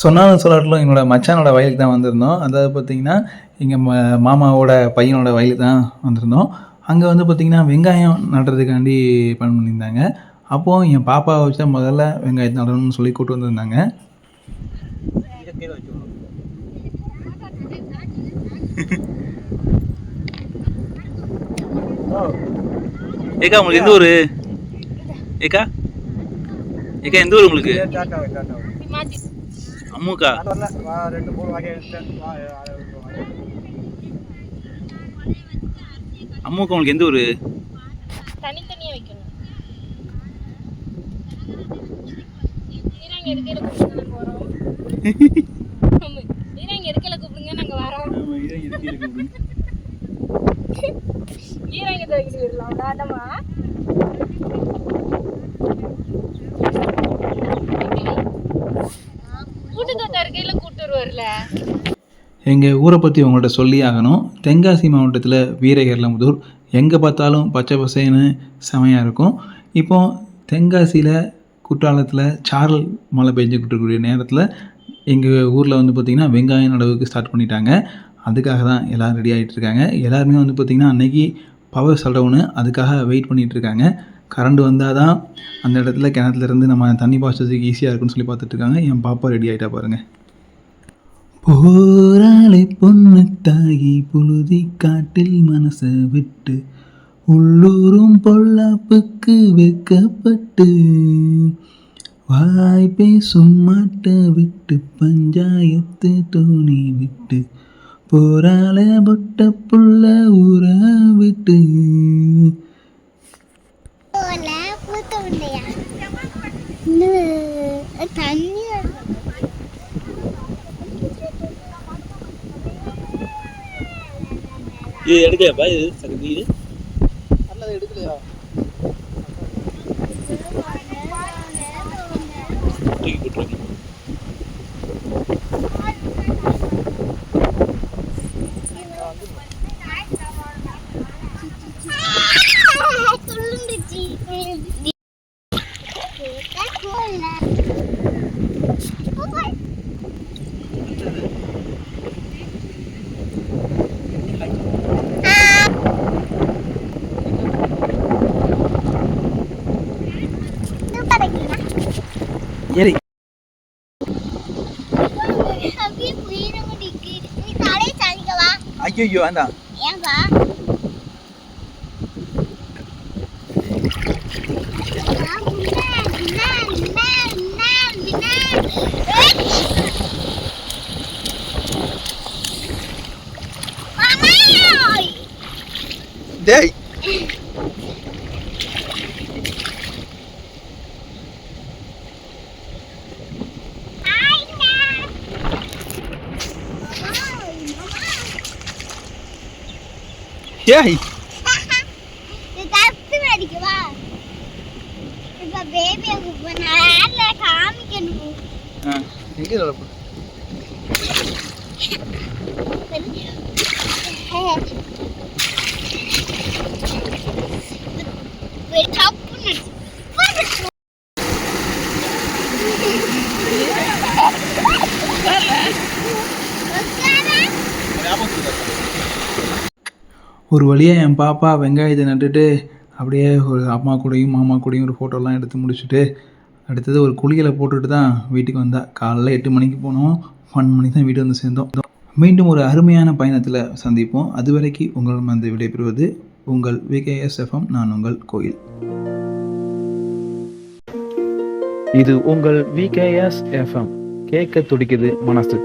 சொன்னாலும் சொல்லாட்டிலும் என்னோடய மச்சானோட வயலுக்கு தான் வந்திருந்தோம். அதாவது பார்த்திங்கன்னா எங்கள் மாமாவோட பையனோட வயலுக்கு தான் வந்திருந்தோம். அங்கே வந்து பார்த்திங்கன்னா வெங்காயம் நடுறதுக்காண்டி பிளான் பண்ணியிருந்தாங்க. அப்போது என் பாப்பாவை வச்சா முதல்ல வெங்காயத்தை நடணும்னு சொல்லி கூப்பிட்டு வந்திருந்தாங்க. ஏக்கா உங்களுக்கு எந்த ஊர்? ஏக்கா ஏக்கா எந்த ஊர் உங்களுக்கு? அம்முக்கா. அம்முக்கா உங்களுக்கு எந்த ஊர்? தனித்தனியா வைக்கணும். ஈரங்க எடுக்கல கூப்பிடுங்க நாங்க வரோம். ஈரங்க தூக்கிட்டு வரலாம் தாதமா. கூட்டுத்தோட்ட இருக்கையில கூட்டு வருவார்ல. எங்கள் ஊரை பற்றி உங்கள்கிட்ட சொல்லி ஆகணும். தென்காசி மாவட்டத்தில் வீரகேரளமுதூர் எங்கே பார்த்தாலும் பச்சை பசேன்னு செமையாக இருக்கும். இப்போது தென்காசியில் குற்றாலத்தில் சாரல் மழை பெஞ்சுக்கிட்டு இருக்கக்கூடிய நேரத்தில் எங்கள் ஊரில் வந்து பார்த்திங்கன்னா வெங்காயம் நடவுக்கு ஸ்டார்ட் பண்ணிட்டாங்க. அதுக்காக தான் எல்லோரும் ரெடி ஆகிட்டு இருக்காங்க. எல்லாருமே வந்து பார்த்திங்கன்னா அன்றைக்கி பவர் ஷட்டவுனு அதுக்காக வெயிட் பண்ணிகிட்ருக்காங்க. கரண்ட் வந்தால் தான் அந்த இடத்துல கிணத்துலேருந்து நம்ம தண்ணி பாய்ச்சதுக்கு ஈஸியாக இருக்குன்னு சொல்லி பார்த்துட்ருக்காங்க. என் பாப்பா ரெடி ஆகிட்டா பாருங்கள். போராளை பொண்ணு தாயி புழுதி காட்டில் மனசை விட்டு உள்ளூரும் பொல்லாப்புக்கு வைக்கப்பட்டு வாய் பேசும் மாட்ட விட்டு பஞ்சாயத்து தோணி விட்டு போராள பொட்ட புள்ள ஊற விட்டு. இது எடுக்கலையாப்பா? இது சக்தி இது அல்லது எடுக்கலையா? தூக்கி போட்டுருங்க. ஏறி ஐயோ வேண்டாம். டேய் ஏய் தத்து அடிக்கவா? இப்ப பேபியை கூப்பிடுறேன் காமிக்கணும். எங்கே நடப்பு ஒரு வழியாக என் பாப்பா வெங்காயத்தை நட்டுட்டு அப்படியே ஒரு அம்மா கூடயும் மாமா கூடயும் ஒரு ஃபோட்டோலாம் எடுத்து முடிச்சுட்டு அடுத்தது ஒரு குளியலை போட்டுட்டு தான் வீட்டுக்கு வந்தால். காலைல 8 மணிக்கு போனோம், 1 மணிக்கு தான் வீடு வந்து சேர்ந்தோம். மீண்டும் ஒரு அருமையான பயணத்தில் சந்திப்போம். அதுவரைக்கும் உங்களிடம் வந்து விடைபெறுவது உங்கள் VKSFM. நான் உங்கள் கோயில். இது உங்கள் VKSFM. கேட்க துடிக்குது மனசு.